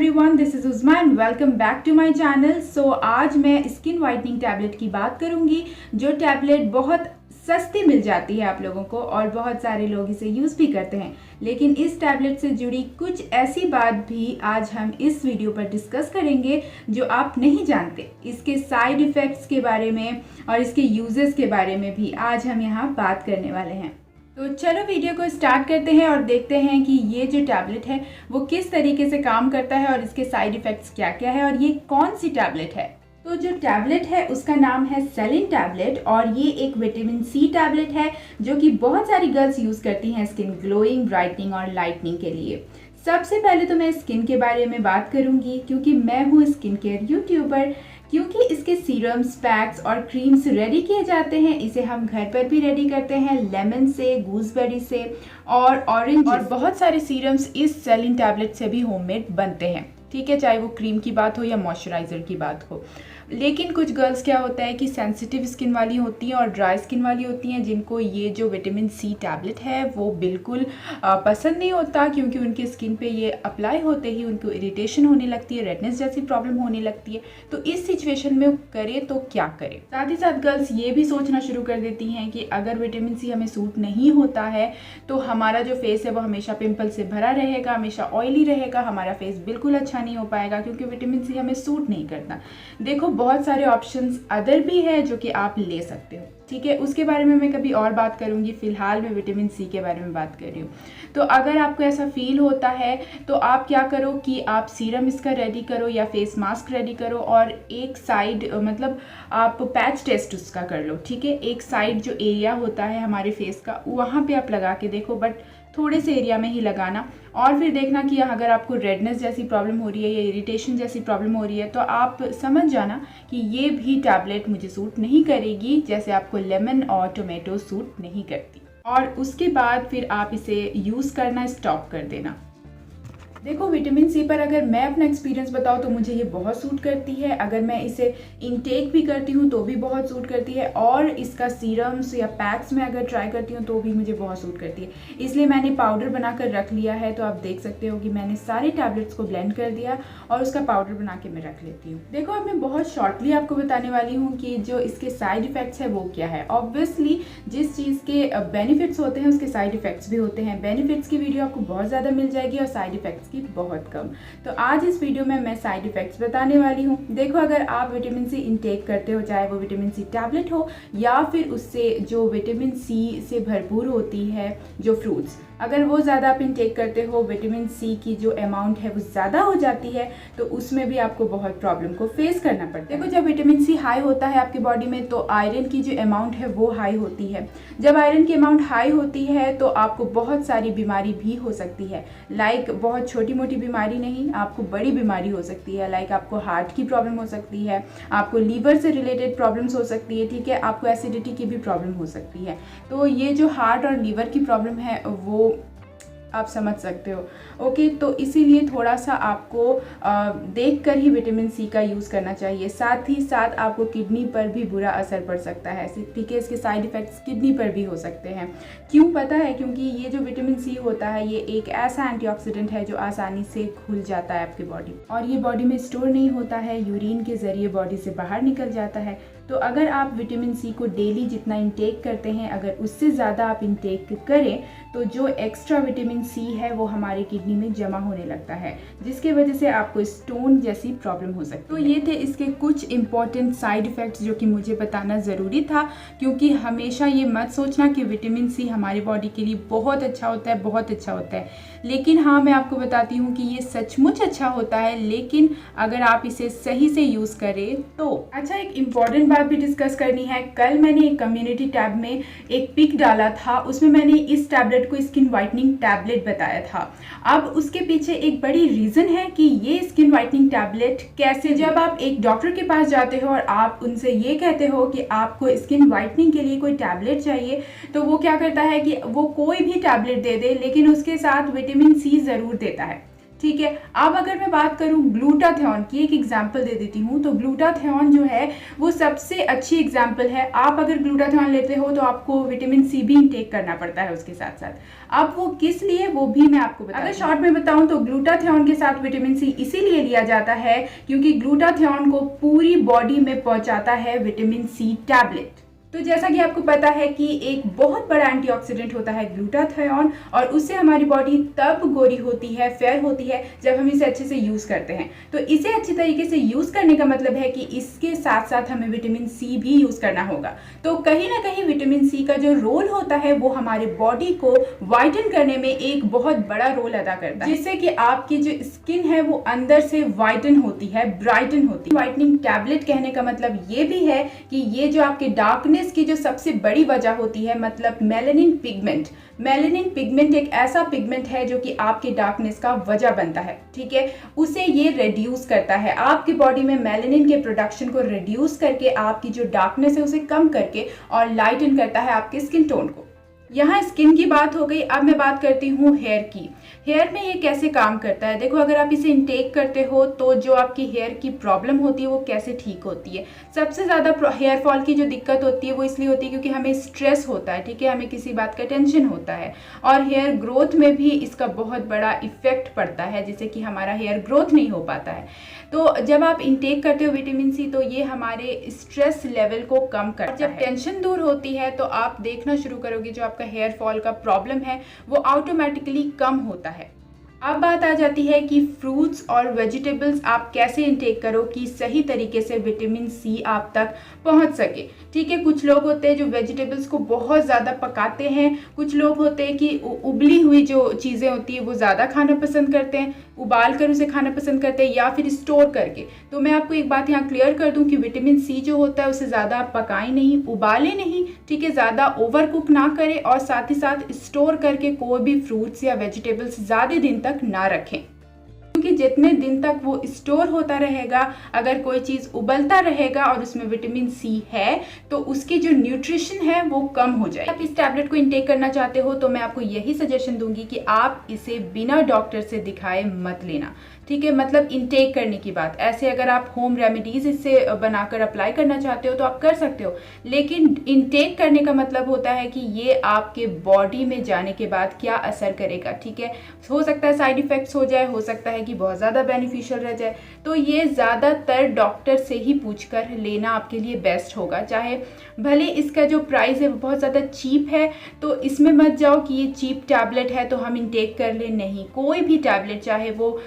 Everyone, this is Uzma and welcome back to my channel. So आज मैं skin whitening tablet की बात करूंगी, जो टैबलेट बहुत सस्ती मिल जाती है आप लोगों को और बहुत सारे लोग इसे यूज़ भी करते हैं। लेकिन इस टैबलेट से जुड़ी कुछ ऐसी बात भी आज हम इस वीडियो पर डिस्कस करेंगे जो आप नहीं जानते। इसके साइड इफ़ेक्ट्स के बारे में और इसके यूजेस के बारे में भी आज हम यहाँ बात करने वाले हैं। तो चलो वीडियो को स्टार्ट करते हैं और देखते हैं कि ये जो टैबलेट है वो किस तरीके से काम करता है और इसके साइड इफ़ेक्ट्स क्या क्या है और ये कौन सी टैबलेट है। तो जो टैबलेट है उसका नाम है सेलिन टैबलेट और ये एक विटामिन सी टैबलेट है जो कि बहुत सारी गर्ल्स यूज़ करती हैं स्किन ग्लोइंग, ब्राइटनिंग और लाइटनिंग के लिए। सबसे पहले तो मैं स्किन के बारे में बात करूंगी क्योंकि मैं हूँ स्किन केयर यूट्यूबर। क्योंकि इसके सीरम्स, पैक्स और क्रीम्स रेडी किए जाते हैं, इसे हम घर पर भी रेडी करते हैं लेमन से, गूसबेरी से और ऑरेंज और बहुत सारे सीरम्स इस सेलिन टैबलेट से भी होममेड बनते हैं। ठीक है, चाहे वो क्रीम की बात हो या मॉइस्चराइज़र की बात हो। लेकिन कुछ गर्ल्स क्या होता है कि सेंसिटिव स्किन वाली होती हैं और ड्राई स्किन वाली होती हैं, जिनको ये जो विटामिन सी टैबलेट है वो बिल्कुल पसंद नहीं होता, क्योंकि उनकी स्किन पे ये अप्लाई होते ही उनको इरिटेशन होने लगती है, रेडनेस जैसी प्रॉब्लम होने लगती है। तो इस सिचुएशन में करें तो क्या करें। साथ ही साथ गर्ल्स ये भी सोचना शुरू कर देती हैं कि अगर विटामिन सी हमें सूट नहीं होता है तो हमारा जो फेस है वो हमेशा पिंपल से भरा रहेगा, हमेशा ऑयली रहेगा, हमारा फेस बिल्कुल अच्छा नहीं हो पाएगा क्योंकि विटामिन सी हमें सूट नहीं करता। देखो, बहुत सारे ऑप्शंस अदर भी है जो कि आप ले सकते हो। ठीक है, उसके बारे में मैं कभी और बात करूंगी। फिलहाल मैं विटामिन सी के बारे में बात कर रही हूँ। तो अगर आपको ऐसा फील होता है तो आप क्या करो कि आप सीरम इसका रेडी करो या फेस मास्क रेडी करो और एक साइड मतलब आप पैच टेस्ट उसका कर लो। ठीक है, एक साइड जो एरिया होता है हमारे फेस का वहाँ पे आप लगा के देखो, बट थोड़े से एरिया में ही लगाना और फिर देखना कि अगर आपको रेडनेस जैसी प्रॉब्लम हो रही है या इरिटेशन जैसी प्रॉब्लम हो रही है तो आप समझ जाना कि ये भी टैबलेट मुझे सूट नहीं करेगी, जैसे आपको लेमन और टोमेटो सूट नहीं करती। और उसके बाद फिर आप इसे यूज़ करना स्टॉप कर देना। देखो, विटामिन सी पर अगर मैं अपना एक्सपीरियंस बताऊँ तो मुझे ये बहुत सूट करती है। अगर मैं इसे इनटेक भी करती हूँ तो भी बहुत सूट करती है और इसका सीरम्स या पैक्स में अगर ट्राई करती हूँ तो भी मुझे बहुत सूट करती है। इसलिए मैंने पाउडर बनाकर रख लिया है। तो आप देख सकते हो कि मैंने सारे टैबलेट्स को ब्लेंड कर दिया और उसका पाउडर बना के मैं रख लेती हूँ। देखो, अब मैं बहुत शॉर्टली आपको बताने वाली हूँ कि जो इसके साइड इफ़ेक्ट्स है वो क्या है। ऑब्वियसली जिस चीज़ के बेनिफिट्स होते हैं उसके साइड इफ़ेक्ट्स भी होते हैं। बेनिफिट्स की वीडियो आपको बहुत ज़्यादा मिल जाएगी और साइड इफ़ेक्ट्स की बहुत कम। तो आज इस वीडियो में मैं साइड इफेक्ट्स बताने वाली हूँ। देखो, अगर आप विटामिन सी इनटेक करते हो, चाहे वो विटामिन सी टैबलेट हो या फिर उससे जो विटामिन सी से भरपूर होती है जो फ्रूट्स, अगर वो ज़्यादा आप इनटेक करते हो, विटामिन सी की जो अमाउंट है वो ज़्यादा हो जाती है तो उसमें भी आपको बहुत प्रॉब्लम को फेस करना पड़ता है। देखो, जब विटामिन सी हाई होता है आपकी बॉडी में तो आयरन की जो अमाउंट है वो हाई होती है। जब आयरन की अमाउंट हाई होती है तो आपको बहुत सारी बीमारी भी हो सकती है। लाइक बहुत छोटी मोटी बीमारी नहीं, आपको बड़ी बीमारी हो सकती है। लाइक आपको हार्ट की प्रॉब्लम हो सकती है, आपको लीवर से रिलेटेड प्रॉब्लम्स हो सकती है। ठीक है, आपको एसिडिटी की भी प्रॉब्लम हो सकती है। तो ये जो हार्ट और लीवर की प्रॉब्लम है वो आप समझ सकते हो। ओके, तो इसीलिए थोड़ा सा आपको देखकर ही विटामिन सी का यूज़ करना चाहिए। साथ ही साथ आपको किडनी पर भी बुरा असर पड़ सकता है। ठीक है, इसके साइड इफ़ेक्ट्स किडनी पर भी हो सकते हैं। क्यों पता है? क्योंकि ये जो विटामिन सी होता है ये एक ऐसा एंटीऑक्सीडेंट है जो आसानी से घुल जाता है आपकी बॉडी और ये बॉडी में स्टोर नहीं होता है, यूरिन के ज़रिए बॉडी से बाहर निकल जाता है। तो अगर आप विटामिन सी को डेली जितना इंटेक करते हैं, अगर उससे ज़्यादा आप इंटेक करें तो जो एक्स्ट्रा विटामिन सी है वो हमारी किडनी में जमा होने लगता है, जिसके वजह से आपको स्टोन जैसी प्रॉब्लम हो सकती है। तो ये थे इसके कुछ इंपॉर्टेंट साइड इफ़ेक्ट्स जो कि मुझे बताना ज़रूरी था, क्योंकि हमेशा ये मत सोचना कि विटामिन सी हमारी बॉडी के लिए बहुत अच्छा होता है, बहुत अच्छा होता है। लेकिन हाँ, मैं आपको बताती हूँ कि ये सचमुच अच्छा होता है, लेकिन अगर आप इसे सही से यूज़ करें तो। अच्छा, एक इम्पॉर्टेंट बात भी डिस्कस करनी है। कल मैंने एक कम्युनिटी टैब में एक पिक डाला था, उसमें मैंने इस टैबलेट को स्किन वाइटनिंग टैबलेट बताया था। अब उसके पीछे एक बड़ी रीज़न है कि ये स्किन वाइटनिंग टैबलेट कैसे, जब आप एक डॉक्टर के पास जाते हो और आप उनसे ये कहते हो कि आपको स्किन वाइटनिंग के लिए कोई टैबलेट चाहिए, तो वो क्या करता है कि वो कोई भी टैबलेट दे दे लेकिन उसके साथ विटामिन सी ज़रूर देता है। ठीक है। अब अगर मैं बात करूं ग्लूटाथियोन की, एक एग्जांपल दे देती हूं। तो ग्लूटाथियोन जो है वो सबसे अच्छी एग्जांपल है। आप अगर ग्लूटाथियोन लेते हो तो आपको विटामिन सी भी इनटेक करना पड़ता है उसके साथ साथ। अब वो किस लिए, वो भी मैं आपको बता, अगर शॉर्ट में बताऊं तो ग्लूटाथियोन के साथ विटामिन सी इसीलिए लिया जाता है क्योंकि ग्लूटाथियोन को पूरी बॉडी में पहुंचाता है विटामिन सी टैबलेट। तो जैसा कि आपको पता है कि एक बहुत बड़ा एंटीऑक्सीडेंट होता है ग्लूटाथियोन, और उससे हमारी बॉडी तब गोरी होती है, फेयर होती है, जब हम इसे अच्छे से यूज़ करते हैं। तो इसे अच्छी तरीके से यूज़ करने का मतलब है कि इसके साथ साथ हमें विटामिन सी भी यूज़ करना होगा। तो कहीं ना कहीं विटामिन सी का जो रोल होता है वो हमारे बॉडी को वाइटन करने में एक बहुत बड़ा रोल अदा करता है, जिससे कि आपकी जो स्किन है वो अंदर से वाइटन होती है, ब्राइटन होती है। वाइटनिंग टैबलेट कहने का मतलब ये भी है कि ये जो आपके डार्कनेस की जो सबसे बड़ी वजह होती है, मतलब मेलानिन पिगमेंट। मेलानिन पिगमेंट एक ऐसा पिगमेंट है जो कि आपके डार्कनेस का वजह बनता है, ठीक है। उसे ये रिड्यूस करता है, आपकी बॉडी में मेलानिन के प्रोडक्शन को रिड्यूस करके आपकी जो डार्कनेस है उसे कम करके और लाइटन करता है आपके स्किन टोन को। यहाँ स्किन की बात हो गई। अब मैं बात करती हूँ हेयर की। हेयर में ये कैसे काम करता है, देखो अगर आप इसे इनटेक करते हो तो जो आपकी हेयर की प्रॉब्लम होती है वो कैसे ठीक होती है। सबसे ज़्यादा हेयर फॉल की जो दिक्कत होती है वो इसलिए होती है क्योंकि हमें स्ट्रेस होता है, ठीक है, हमें किसी बात का टेंशन होता है, और हेयर ग्रोथ में भी इसका बहुत बड़ा इफेक्ट पड़ता है, जिससे कि हमारा हेयर ग्रोथ नहीं हो पाता है। तो जब आप इनटेक करते हो विटामिन सी तो ये हमारे स्ट्रेस लेवल को कम करता है। जब टेंशन दूर होती है तो आप देखना शुरू करोगे जो आपका हेयर फॉल का प्रॉब्लम है वो ऑटोमेटिकली कम होता है। अब बात आ जाती है कि फ्रूट्स और वेजिटेबल्स आप कैसे इनटेक करो कि सही तरीके से विटामिन सी आप तक पहुंच सके, ठीक है। कुछ लोग होते हैं जो वेजिटेबल्स को बहुत ज़्यादा पकाते हैं, कुछ लोग होते हैं कि उबली हुई जो चीज़ें होती है वो ज़्यादा खाना पसंद करते हैं, उबाल कर उसे खाना पसंद करते हैं या फिर स्टोर करके। तो मैं आपको एक बात यहाँ क्लियर कर दूँ कि विटामिन सी जो होता है उसे ज़्यादा आप पकाएं नहीं, उबालें नहीं, ठीक है, ज़्यादा ओवर कुक ना करें, और साथ ही साथ स्टोर करके कोई भी फ्रूट्स या वेजिटेबल्स ज़्यादा दिन तक ना रखें, क्योंकि जितने दिन तक वो स्टोर होता रहेगा, अगर कोई चीज़ उबलता रहेगा और उसमें विटामिन सी है तो उसकी जो न्यूट्रिशन है वो कम हो जाए। आप इस टैबलेट को इनटेक करना चाहते हो तो मैं आपको यही सजेशन दूंगी कि आप इसे बिना डॉक्टर से दिखाए मत लेना, ठीक है। मतलब इनटेक करने की बात, ऐसे अगर आप होम रेमेडीज इससे बनाकर अप्लाई करना चाहते हो तो आप कर सकते हो, लेकिन इनटेक करने का मतलब होता है कि ये आपके बॉडी में जाने के बाद क्या असर करेगा, ठीक है। हो सकता है साइड इफेक्ट्स हो जाए, हो सकता है कि बहुत ज़्यादा बेनिफिशियल रह जाए। तो ये ज़्यादातर डॉक्टर से ही पूछकर लेना आपके लिए बेस्ट होगा। चाहे भले इसका जो प्राइस है वो बहुत ज़्यादा चीप है, तो इसमें मत जाओ कि ये चीप टैबलेट है तो हम इनटेक कर ले, नहीं। कोई भी टैबलेट, चाहे वो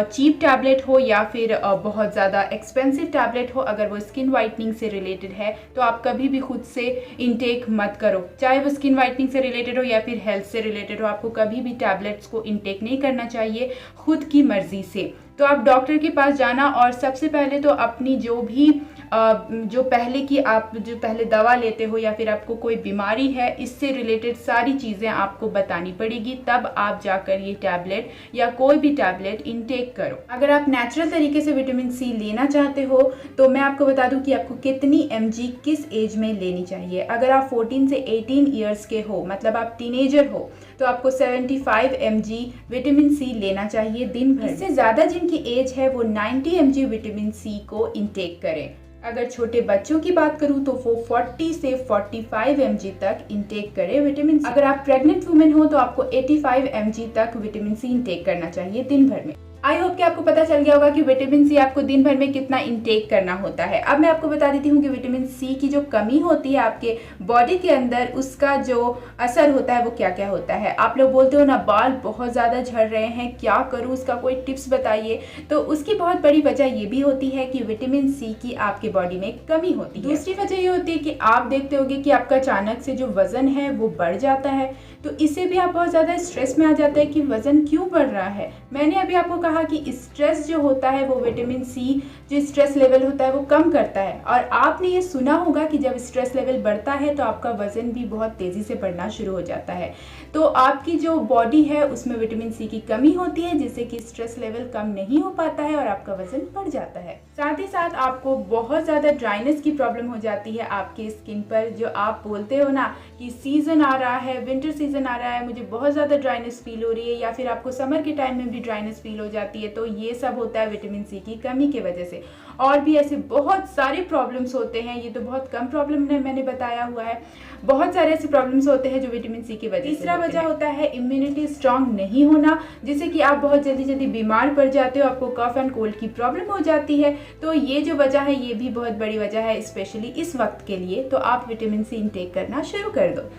चीप टैबलेट हो या फिर बहुत ज़्यादा एक्सपेंसिव टैबलेट हो, अगर वो स्किन वाइटनिंग से रिलेटेड है तो आप कभी भी खुद से इनटेक मत करो। चाहे वो स्किन वाइटनिंग से रिलेटेड हो या फिर हेल्थ से रिलेटेड हो, आपको कभी भी टैबलेट्स को इनटेक नहीं करना चाहिए खुद की मर्जी से। तो आप डॉक्टर के पास जाना, और सबसे पहले तो अपनी जो भी जो पहले दवा लेते हो या फिर आपको कोई बीमारी है, इससे रिलेटेड सारी चीज़ें आपको बतानी पड़ेगी, तब आप जाकर ये टैबलेट या कोई भी टैबलेट इनटेक करो। अगर आप नेचुरल तरीके से विटामिन सी लेना चाहते हो तो मैं आपको बता दूं कि आपको कितनी mg किस एज में लेनी चाहिए। अगर आप 14 से 18 ईयर्स के हो, मतलब आप टीनेजर हो, तो आपको 75 mg विटामिन सी लेना चाहिए दिन भर। इससे ज़्यादा जिनकी एज है वो 90 mg विटामिन सी को इनटेक करें। अगर छोटे बच्चों की बात करूं तो वो 40 से 45 mg तक इनटेक करें विटामिन सी। अगर आप प्रेग्नेंट वुमेन हो तो आपको 85 mg तक विटामिन सी इनटेक करना चाहिए दिन भर में। आई होप कि आपको पता चल गया होगा कि विटामिन सी आपको दिन भर में कितना इनटेक करना होता है। अब मैं आपको बता देती हूँ कि विटामिन सी की जो कमी होती है आपके बॉडी के अंदर, उसका जो असर होता है वो क्या क्या होता है। आप लोग बोलते हो ना, बाल बहुत ज़्यादा झड़ रहे हैं, क्या करूँ, उसका कोई टिप्स बताइए। तो उसकी बहुत बड़ी वजह ये भी होती है कि विटामिन सी की आपके बॉडी में कमी होती है। दूसरी वजह ये होती है कि आप देखते होंगे कि आपका अचानक से जो वज़न है वो बढ़ जाता है, तो इससे भी आप बहुत ज़्यादा स्ट्रेस में आ जाते हैं कि वज़न क्यों बढ़ रहा है। मैंने अभी आपको कहा कि स्ट्रेस जो होता है वो विटामिन सी जो स्ट्रेस लेवल होता है वो कम करता है, और आपने ये सुना होगा कि जब स्ट्रेस लेवल बढ़ता है तो आपका वज़न भी बहुत तेज़ी से बढ़ना शुरू हो जाता है। तो आपकी जो बॉडी है उसमें विटामिन सी की कमी होती है, जिससे कि स्ट्रेस लेवल कम नहीं हो पाता है और आपका वज़न बढ़ जाता है। साथ ही साथ आपको बहुत ज़्यादा ड्राइनेस की प्रॉब्लम हो जाती है आपके स्किन पर। जो आप बोलते हो ना कि सीज़न आ रहा है, विंटर सीज़न आ रहा है, मुझे बहुत ज़्यादा ड्राइनेस फील हो रही है, या फिर आपको समर के टाइम में भी ड्राइनेस फील हो जाती है, तो ये सब होता है विटामिन सी की कमी की वजह से। और भी ऐसे बहुत सारे प्रॉब्लम्स होते हैं, ये तो बहुत कम प्रॉब्लम मैंने बताया हुआ है, बहुत सारे ऐसे प्रॉब्लम्स होते हैं जो विटामिन सी की वजह से। तीसरा वजह होता है इम्यूनिटी स्ट्रांग नहीं होना, जिससे कि आप बहुत जल्दी बीमार पड़ जाते हो, आपको कफ एंड कोल्ड की प्रॉब्लम हो जाती है। तो ये जो वजह है ये भी बहुत बड़ी वजह है, स्पेशली इस वक्त के लिए। तो आप विटामिन सी इंटेक करना शुरू कर दो।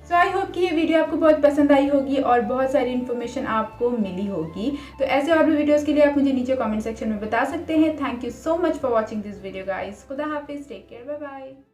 सो आई होप कि ये वीडियो आपको बहुत पसंद आई होगी और बहुत सारी इन्फॉर्मेशन आपको मिली होगी। तो ऐसे और भी वीडियोस के लिए आप मुझे नीचे कमेंट सेक्शन में बता सकते हैं। Thank you so much for watching this video guys. खुदा हाफिज, टेक केयर, बाय बाय।